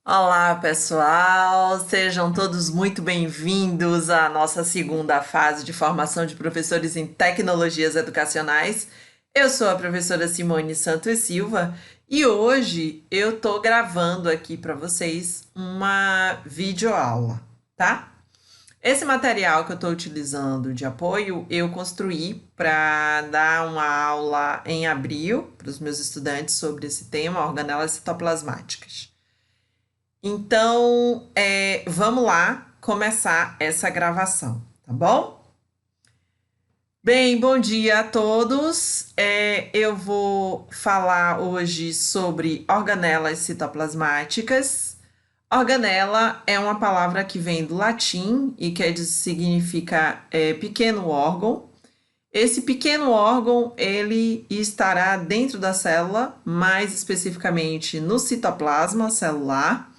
Olá, pessoal! Sejam todos muito bem-vindos à nossa segunda fase de formação de professores em tecnologias educacionais. Eu sou a professora Simone Santos Silva e hoje eu tô gravando aqui para vocês uma videoaula, tá? Esse material que eu estou utilizando de apoio, eu construí para dar uma aula em abril para os meus estudantes sobre esse tema, organelas citoplasmáticas. Então, vamos lá começar essa gravação, tá bom? Bem, bom dia a todos. Eu vou falar hoje sobre organelas citoplasmáticas. Organela é uma palavra que vem do latim e significa pequeno órgão. Esse pequeno órgão, ele estará dentro da célula, mais especificamente no citoplasma celular,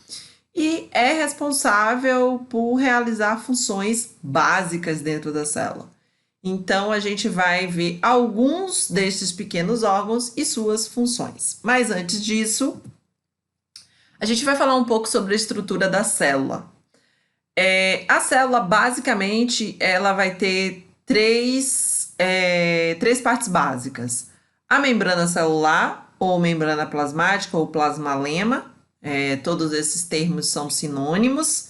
e é responsável por realizar funções básicas dentro da célula. Então, a gente vai ver alguns desses pequenos órgãos e suas funções. Mas antes disso, a gente vai falar um pouco sobre a estrutura da célula. A célula, basicamente, ela vai ter três partes básicas. A membrana celular, ou membrana plasmática, ou plasmalema, todos esses termos são sinônimos,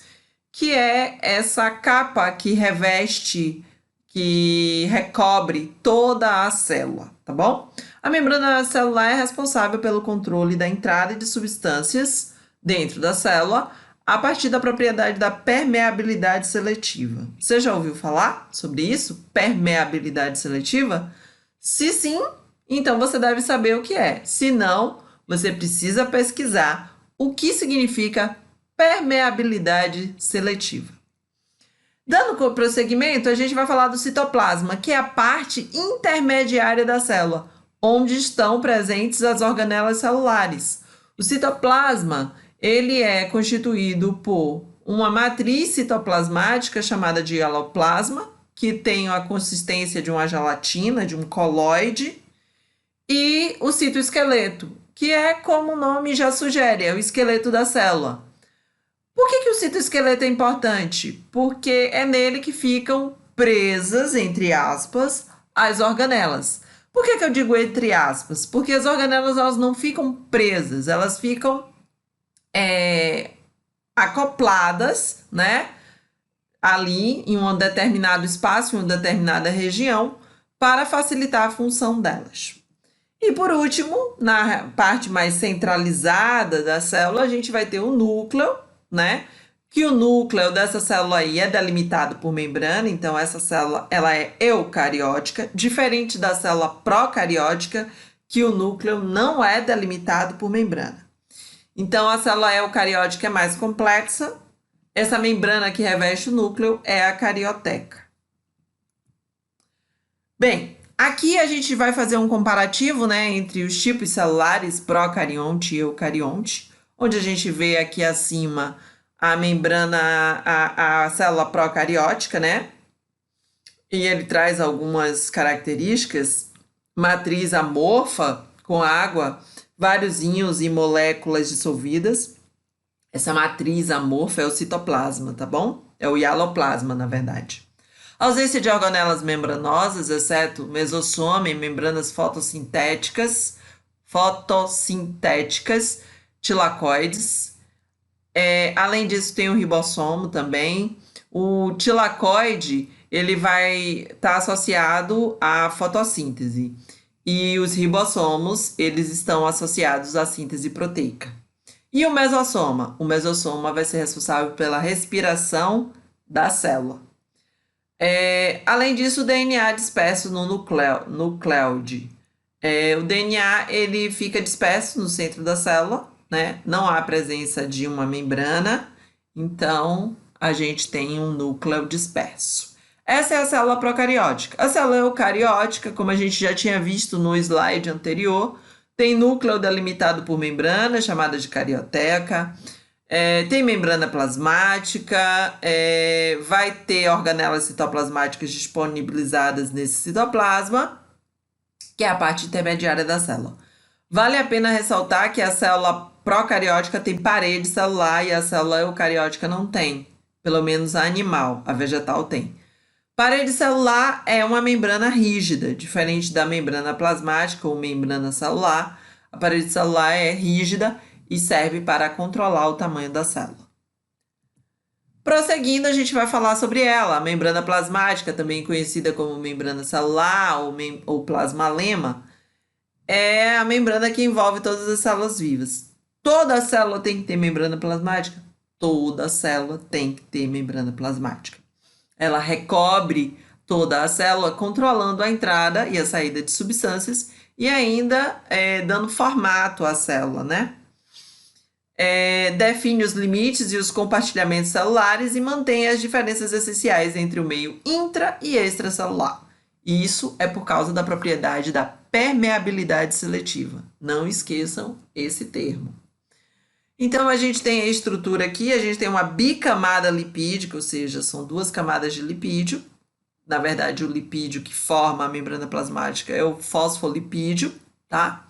que é essa capa que reveste, que recobre toda a célula, tá bom? A membrana celular é responsável pelo controle da entrada de substâncias dentro da célula a partir da propriedade da permeabilidade seletiva. Você já ouviu falar sobre isso? Permeabilidade seletiva? Se sim, então você deve saber o que é. Se não, você precisa pesquisar o que significa permeabilidade seletiva. Dando prosseguimento, a gente vai falar do citoplasma, que é a parte intermediária da célula, onde estão presentes as organelas celulares. O citoplasma, ele é constituído por uma matriz citoplasmática chamada de hialoplasma, que tem a consistência de uma gelatina, de um coloide, e o citoesqueleto, que é como o nome já sugere, é o esqueleto da célula. Por que o citoesqueleto é importante? Porque é nele que ficam presas, entre aspas, as organelas. Por que eu digo entre aspas? Porque as organelas elas não ficam presas, elas ficam acopladas, né? Ali em um determinado espaço, em uma determinada região, para facilitar a função delas. E por último, na parte mais centralizada da célula, a gente vai ter o núcleo, né? Que o núcleo dessa célula aí é delimitado por membrana, então essa célula ela é eucariótica, diferente da célula procariótica, que o núcleo não é delimitado por membrana. Então a célula eucariótica é mais complexa, essa membrana que reveste o núcleo é a carioteca. Bem, aqui a gente vai fazer um comparativo, né, entre os tipos celulares procarionte e eucarionte, onde a gente vê aqui acima a membrana, a célula procariótica, né? E ele traz algumas características, matriz amorfa com água, vários íons e moléculas dissolvidas. Essa matriz amorfa é o citoplasma, tá bom? É o hialoplasma, na verdade. Ausência de organelas membranosas, exceto mesossoma e membranas fotossintéticas, tilacoides. Além disso, tem o ribossomo também. O tilacoide, ele vai estar associado à fotossíntese. E os ribossomos, eles estão associados à síntese proteica. E o mesossoma? O mesossoma vai ser responsável pela respiração da célula. Além disso, o DNA disperso no nucleode. O DNA ele fica disperso no centro da célula, né? Não há presença de uma membrana, então a gente tem um núcleo disperso. Essa é a célula procariótica. A célula eucariótica, como a gente já tinha visto no slide anterior, tem núcleo delimitado por membrana, chamada de carioteca. Tem membrana plasmática, vai ter organelas citoplasmáticas disponibilizadas nesse citoplasma, que é a parte intermediária da célula. Vale a pena ressaltar que a célula procariótica tem parede celular e a célula eucariótica não tem. Pelo menos a animal, a vegetal tem. Parede celular é uma membrana rígida, diferente da membrana plasmática ou membrana celular. A parede celular é rígida e serve para controlar o tamanho da célula. Prosseguindo, a gente vai falar sobre ela, a membrana plasmática, também conhecida como membrana celular ou plasmalema, é a membrana que envolve todas as células vivas. Toda célula tem que ter membrana plasmática? Toda célula tem que ter membrana plasmática. Ela recobre toda a célula, controlando a entrada e a saída de substâncias e ainda dando formato à célula, né? Define os limites e os compartilhamentos celulares e mantém as diferenças essenciais entre o meio intra e extracelular. Isso é por causa da propriedade da permeabilidade seletiva. Não esqueçam esse termo. Então, a gente tem a estrutura aqui, a gente tem uma bicamada lipídica, ou seja, são duas camadas de lipídio. Na verdade, o lipídio que forma a membrana plasmática é o fosfolipídio, tá?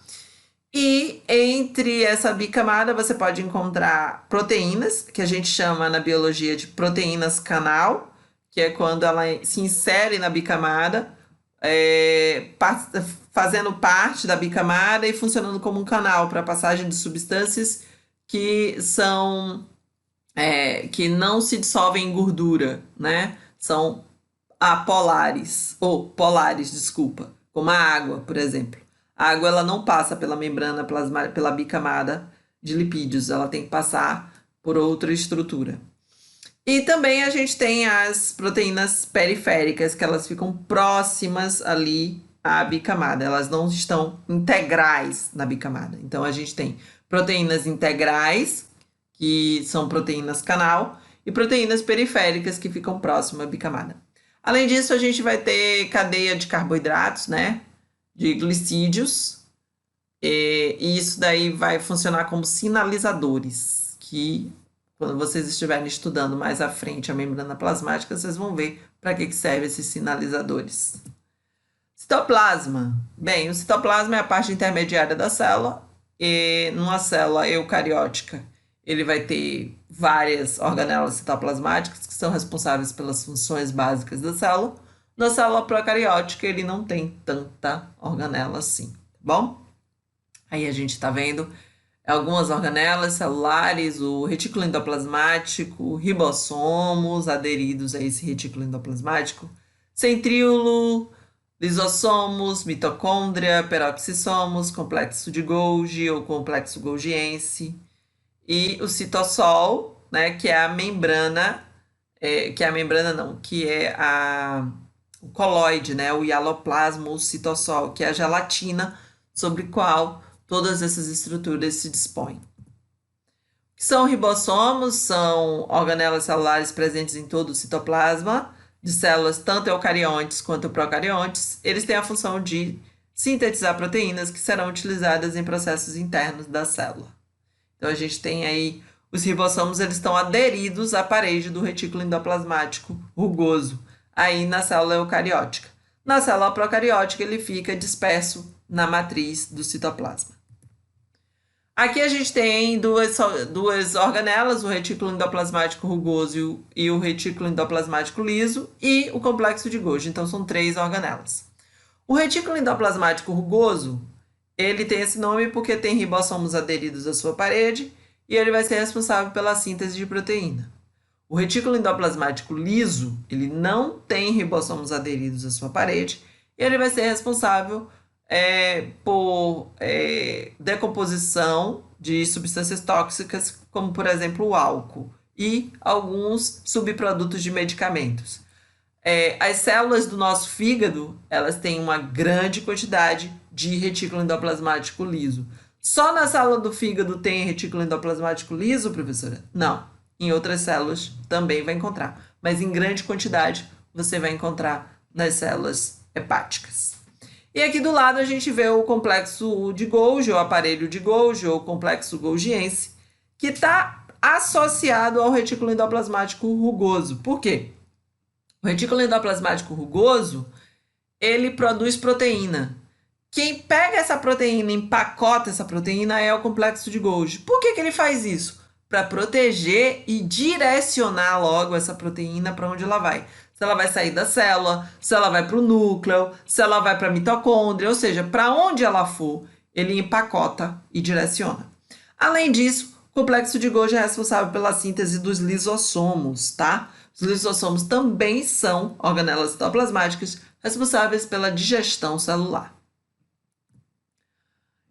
E entre essa bicamada você pode encontrar proteínas, que a gente chama na biologia de proteínas canal, que é quando ela se insere na bicamada, fazendo parte da bicamada e funcionando como um canal para a passagem de substâncias que não se dissolvem em gordura, né? São apolares, ou polares, desculpa, como a água, por exemplo. A água ela não passa pela membrana plasmática, pela bicamada de lipídios, ela tem que passar por outra estrutura. E também a gente tem as proteínas periféricas, que elas ficam próximas ali à bicamada, elas não estão integrais na bicamada. Então a gente tem proteínas integrais, que são proteínas canal, e proteínas periféricas que ficam próximas à bicamada. Além disso, a gente vai ter cadeia de carboidratos, né? De glicídios, e isso daí vai funcionar como sinalizadores, que quando vocês estiverem estudando mais à frente a membrana plasmática, vocês vão ver para que servem esses sinalizadores. Citoplasma. Bem, o citoplasma é a parte intermediária da célula, e numa célula eucariótica, ele vai ter várias organelas citoplasmáticas que são responsáveis pelas funções básicas da célula. Na célula procariótica, ele não tem tanta organela assim, tá bom? Aí a gente está vendo algumas organelas celulares, o retículo endoplasmático, ribossomos aderidos a esse retículo endoplasmático, centríolo, lisossomos, mitocôndria, peroxissomos, complexo de Golgi ou complexo golgiense, e o citossol, né, que é a membrana, o coloide, né, o hialoplasma, o citossol, que é a gelatina sobre a qual todas essas estruturas se dispõem. São ribossomos, são organelas celulares presentes em todo o citoplasma, de células tanto eucariontes quanto procariontes. Eles têm a função de sintetizar proteínas que serão utilizadas em processos internos da célula. Então, a gente tem aí os ribossomos, eles estão aderidos à parede do retículo endoplasmático rugoso, aí na célula eucariótica. Na célula procariótica, ele fica disperso na matriz do citoplasma. Aqui a gente tem duas organelas, o retículo endoplasmático rugoso e o retículo endoplasmático liso, e o complexo de Golgi. Então, são 3 organelas. O retículo endoplasmático rugoso, ele tem esse nome porque tem ribossomos aderidos à sua parede e ele vai ser responsável pela síntese de proteína. O retículo endoplasmático liso, ele não tem ribossomos aderidos à sua parede e ele vai ser responsável por decomposição de substâncias tóxicas, como, por exemplo, o álcool e alguns subprodutos de medicamentos. As células do nosso fígado, elas têm uma grande quantidade de retículo endoplasmático liso. Só na célula do fígado tem retículo endoplasmático liso, professora? Não. Em outras células também vai encontrar, mas em grande quantidade você vai encontrar nas células hepáticas. E aqui do lado a gente vê o complexo de Golgi, o aparelho de Golgi, ou complexo golgiense, que está associado ao retículo endoplasmático rugoso. Por quê? O retículo endoplasmático rugoso, ele produz proteína, Quem pega essa proteína, empacota essa proteína é o complexo de Golgi. Por que ele faz isso? Para proteger e direcionar logo essa proteína para onde ela vai. Se ela vai sair da célula, se ela vai para o núcleo, se ela vai para a mitocôndria, ou seja, para onde ela for, ele empacota e direciona. Além disso, o complexo de Golgi é responsável pela síntese dos lisossomos, tá? Os lisossomos também são organelas citoplasmáticas responsáveis pela digestão celular.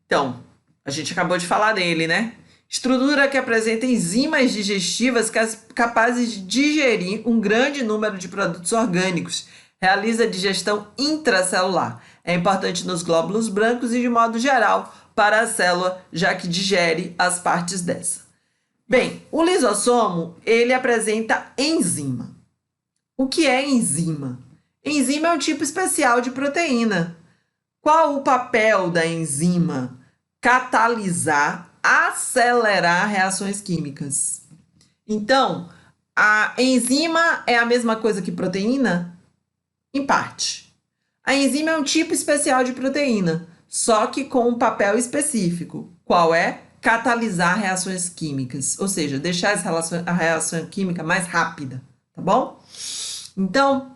Então, a gente acabou de falar dele, né? Estrutura que apresenta enzimas digestivas capazes de digerir um grande número de produtos orgânicos. Realiza digestão intracelular. É importante nos glóbulos brancos e, de modo geral, para a célula, já que digere as partes dessa. Bem, o lisossomo, ele apresenta enzima. O que é enzima? Enzima é um tipo especial de proteína. Qual o papel da enzima? Catalisar, acelerar reações químicas. Então, a enzima é a mesma coisa que proteína? Em parte. A enzima é um tipo especial de proteína, só que com um papel específico. Qual é? Catalisar reações químicas, ou seja, deixar a reação química mais rápida, tá bom? Então,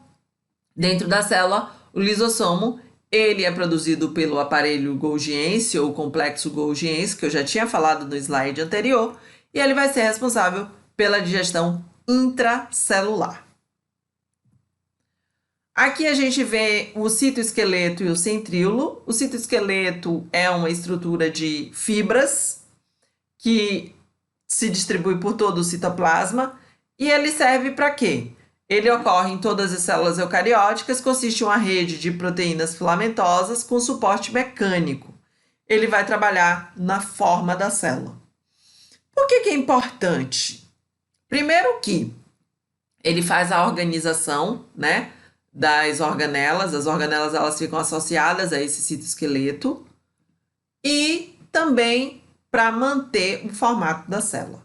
dentro da célula, o lisossomo, ele é produzido pelo aparelho golgiense ou complexo golgiense, que eu já tinha falado no slide anterior, e ele vai ser responsável pela digestão intracelular. Aqui a gente vê o citoesqueleto e o centríolo. O citoesqueleto é uma estrutura de fibras que se distribui por todo o citoplasma e ele serve para quê? Ele ocorre em todas as células eucarióticas, consiste em uma rede de proteínas filamentosas com suporte mecânico. Ele vai trabalhar na forma da célula. Por que é importante? Primeiro que ele faz a organização, né, das organelas. As organelas elas ficam associadas a esse citoesqueleto e também para manter o formato da célula.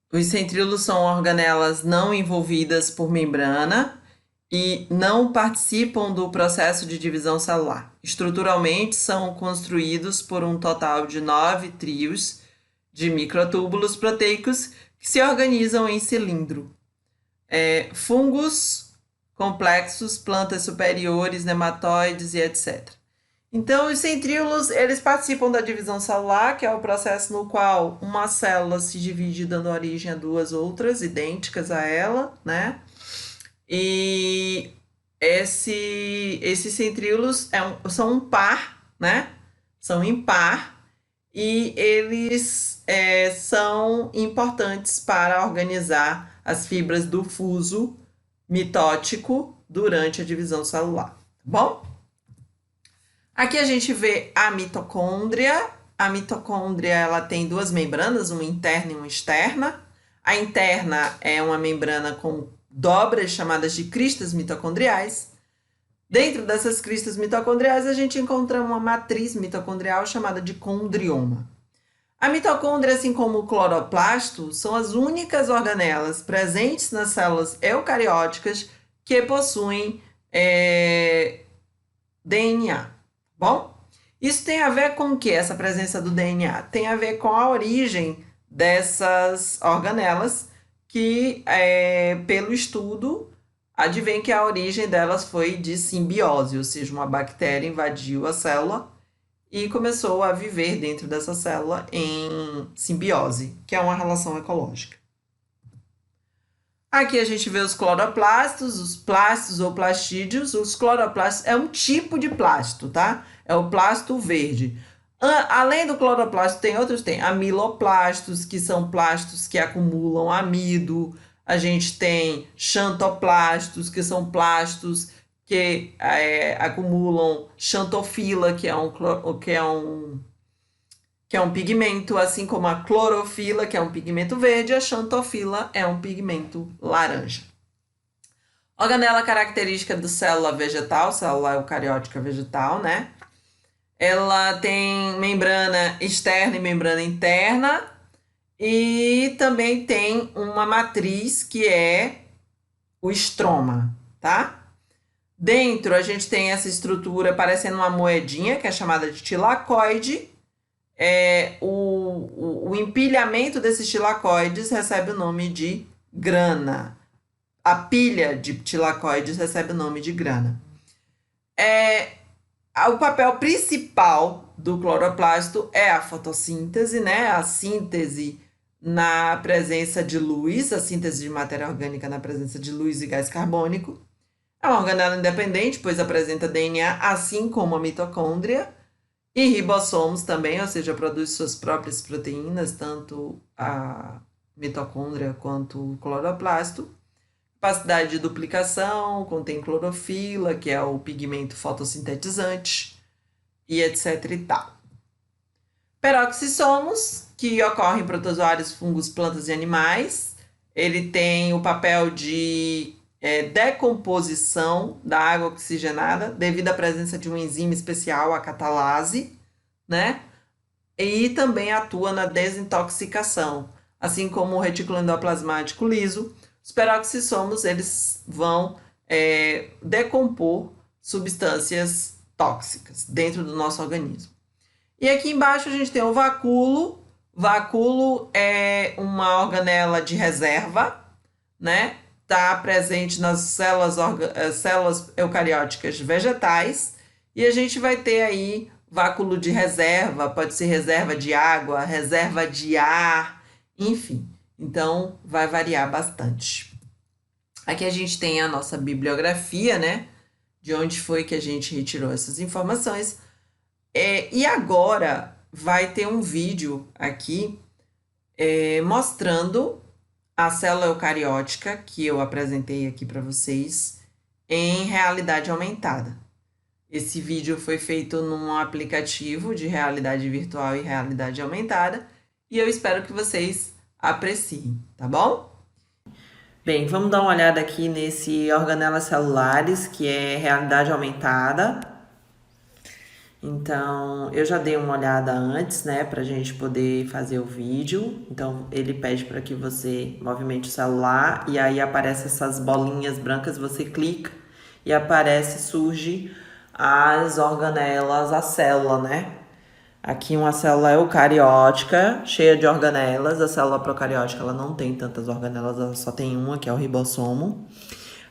Os centríolos são organelas não envolvidas por membrana e não participam do processo de divisão celular. Estruturalmente, são construídos por um total de 9 trios de microtúbulos proteicos que se organizam em cilindro. Fungos complexos, plantas superiores, nematóides e etc. Então, os centríolos, eles participam da divisão celular, que é o processo no qual uma célula se divide dando origem a duas outras idênticas a ela, né? E esses centríolos são um par, né? São impar e eles são importantes para organizar as fibras do fuso mitótico durante a divisão celular, tá bom? Aqui a gente vê a mitocôndria. A mitocôndria ela tem duas membranas, uma interna e uma externa. A interna é uma membrana com dobras chamadas de cristas mitocondriais. Dentro dessas cristas mitocondriais, a gente encontra uma matriz mitocondrial chamada de condrioma. A mitocôndria, assim como o cloroplasto, são as únicas organelas presentes nas células eucarióticas que possuem DNA. Bom, isso tem a ver com o que? Essa presença do DNA? Tem a ver com a origem dessas organelas que, pelo estudo, advém que a origem delas foi de simbiose, ou seja, uma bactéria invadiu a célula e começou a viver dentro dessa célula em simbiose, que é uma relação ecológica. Aqui a gente vê os cloroplastos, os plastos ou plastídeos. Os cloroplastos é um tipo de plasto, tá? É o plasto verde. Além do cloroplasto, tem outros? Tem amiloplastos, que são plastos que acumulam amido. A gente tem xantoplastos, que são plastos que acumulam xantofila, que é um pigmento, assim como a clorofila, que é um pigmento verde, a xantofila é um pigmento laranja. Organela característica da célula vegetal, célula eucariótica vegetal, né? Ela tem membrana externa e membrana interna e também tem uma matriz que é o estroma, tá? Dentro a gente tem essa estrutura parecendo uma moedinha, que é chamada de tilacoide. O empilhamento desses tilacoides recebe o nome de grana. A pilha de tilacoides recebe o nome de grana. O papel principal do cloroplasto é a fotossíntese, né? A síntese na presença de luz, a síntese de matéria orgânica na presença de luz e gás carbônico. É uma organela independente, pois apresenta DNA, assim como a mitocôndria, e ribossomos também, ou seja, produz suas próprias proteínas, tanto a mitocôndria quanto o cloroplasto. Capacidade de duplicação, contém clorofila, que é o pigmento fotossintetizante, e etc e tal. Peroxissomos, que ocorrem em protozoários, fungos, plantas e animais. Ele tem o papel de decomposição da água oxigenada devido à presença de uma enzima especial, a catalase, né? E também atua na desintoxicação, assim como o retículo endoplasmático liso. Os peroxissomos, eles vão decompor substâncias tóxicas dentro do nosso organismo. E aqui embaixo a gente tem o vacúolo. Vacúolo é uma organela de reserva, né? Está presente nas células eucarióticas vegetais. E a gente vai ter aí vacúolo de reserva, pode ser reserva de água, reserva de ar, enfim. Então, vai variar bastante. Aqui a gente tem a nossa bibliografia, né? De onde foi que a gente retirou essas informações. E agora vai ter um vídeo aqui mostrando a célula eucariótica que eu apresentei aqui para vocês em realidade aumentada. Esse vídeo foi feito num aplicativo de realidade virtual e realidade aumentada e eu espero que vocês apreciem, tá bom? Bem, vamos dar uma olhada aqui nesse organelas celulares, que é realidade aumentada. Então, eu já dei uma olhada antes, né, pra gente poder fazer o vídeo. Então, ele pede para que você movimente o celular e aí aparece essas bolinhas brancas, você clica e surge as organelas, a célula, né? Aqui uma célula eucariótica, cheia de organelas. A célula procariótica, ela não tem tantas organelas, ela só tem uma, que é o ribossomo.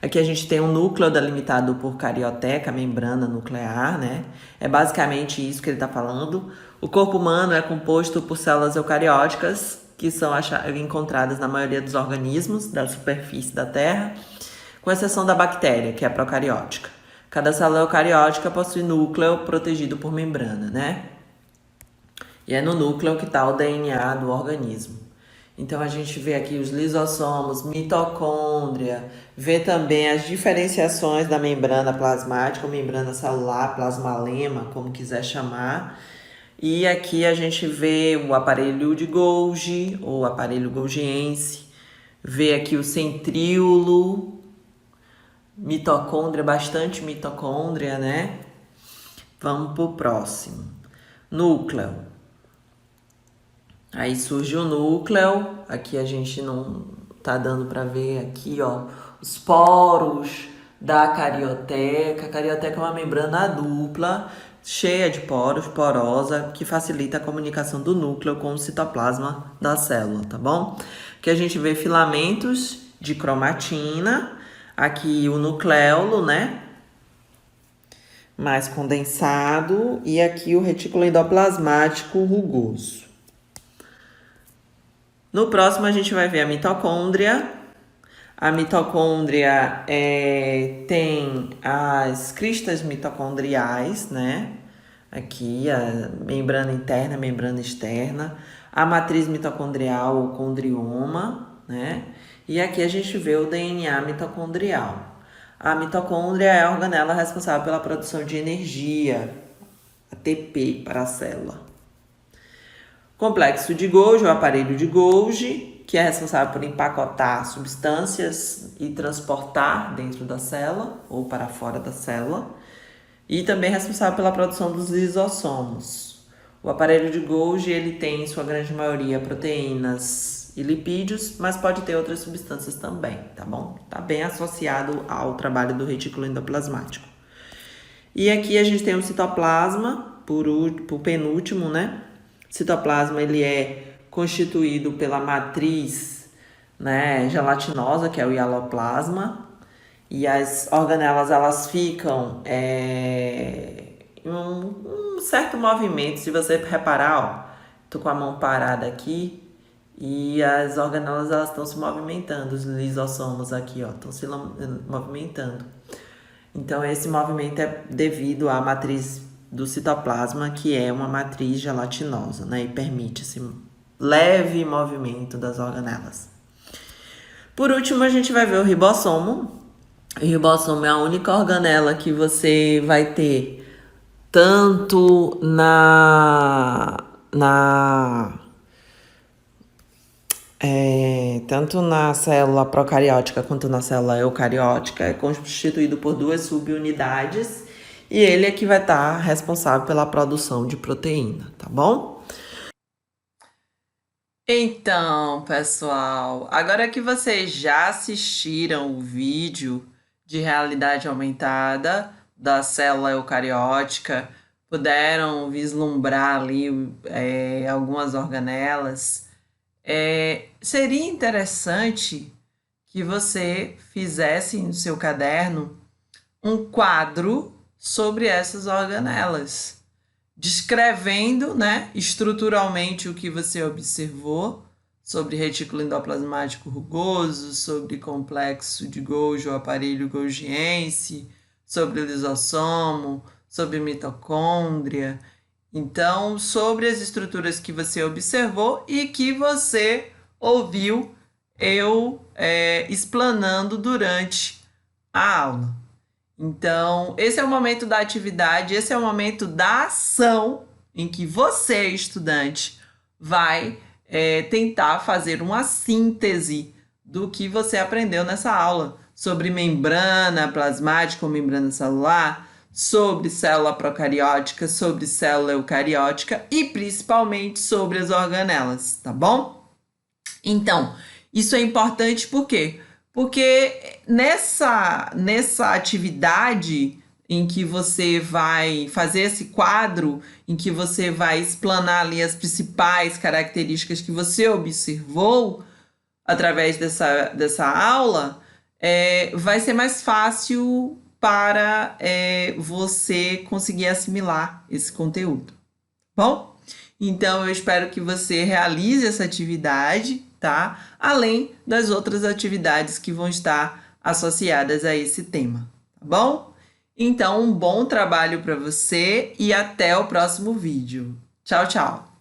Aqui a gente tem um núcleo delimitado por carioteca, membrana nuclear, né? É basicamente isso que ele está falando. O corpo humano é composto por células eucarióticas, que são encontradas na maioria dos organismos da superfície da Terra, com exceção da bactéria, que é procariótica. Cada célula eucariótica possui núcleo protegido por membrana, né? E é no núcleo que está o DNA do organismo. Então, a gente vê aqui os lisossomos, mitocôndria, vê também as diferenciações da membrana plasmática, ou membrana celular, plasmalema, como quiser chamar. E aqui a gente vê o aparelho de Golgi, ou aparelho golgiense, vê aqui o centríolo, mitocôndria, bastante mitocôndria, né? Vamos para o próximo. Núcleo. Aí surge o núcleo, aqui a gente não tá dando para ver aqui, ó, os poros da carioteca. A carioteca é uma membrana dupla, cheia de poros, porosa, que facilita a comunicação do núcleo com o citoplasma da célula, tá bom? Aqui a gente vê filamentos de cromatina, aqui o nucleolo, né? Mais condensado, e aqui o retículo endoplasmático rugoso. No próximo, a gente vai ver a mitocôndria. A mitocôndria tem as cristas mitocondriais, né? Aqui, a membrana interna, a membrana externa. A matriz mitocondrial, o condrioma, né? E aqui a gente vê o DNA mitocondrial. A mitocôndria é a organela responsável pela produção de energia, ATP, para a célula. Complexo de Golgi, o aparelho de Golgi, que é responsável por empacotar substâncias e transportar dentro da célula ou para fora da célula. E também é responsável pela produção dos lisossomos. O aparelho de Golgi, ele tem, em sua grande maioria, proteínas e lipídios, mas pode ter outras substâncias também, tá bom? Tá bem associado ao trabalho do retículo endoplasmático. E aqui a gente tem o citoplasma, por penúltimo, né? O citoplasma, ele é constituído pela matriz, né, gelatinosa, que é o hialoplasma, e as organelas, elas ficam em um certo movimento. Se você reparar, ó, tô com a mão parada aqui, e as organelas, elas estão se movimentando, os lisossomos aqui, ó, estão se movimentando. Então, esse movimento é devido à matriz do citoplasma, que é uma matriz gelatinosa, né? E permite esse leve movimento das organelas. Por último, a gente vai ver o ribossomo. O ribossomo é a única organela que você vai ter tanto tanto na célula procariótica quanto na célula eucariótica. É constituído por duas subunidades e ele é que vai estar responsável pela produção de proteína, tá bom? Então, pessoal, agora que vocês já assistiram o vídeo de realidade aumentada da célula eucariótica, puderam vislumbrar ali algumas organelas, seria interessante que você fizesse no seu caderno um quadro sobre essas organelas, descrevendo, né, estruturalmente o que você observou sobre retículo endoplasmático rugoso, sobre complexo de Golgi ou aparelho golgiense, sobre lisossomo, sobre mitocôndria. Então, sobre as estruturas que você observou e que você ouviu eu explanando durante a aula. Então, esse é o momento da atividade, esse é o momento da ação em que você, estudante, vai tentar fazer uma síntese do que você aprendeu nessa aula sobre membrana plasmática ou membrana celular, sobre célula procariótica, sobre célula eucariótica e principalmente sobre as organelas, tá bom? Então, isso é importante por quê? Porque nessa atividade em que você vai fazer esse quadro, em que você vai explanar ali as principais características que você observou através dessa aula, vai ser mais fácil para você conseguir assimilar esse conteúdo. Bom? Então, eu espero que você realize essa atividade, tá? Além das outras atividades que vão estar associadas a esse tema, tá bom? Então, um bom trabalho para você e até o próximo vídeo. Tchau, tchau!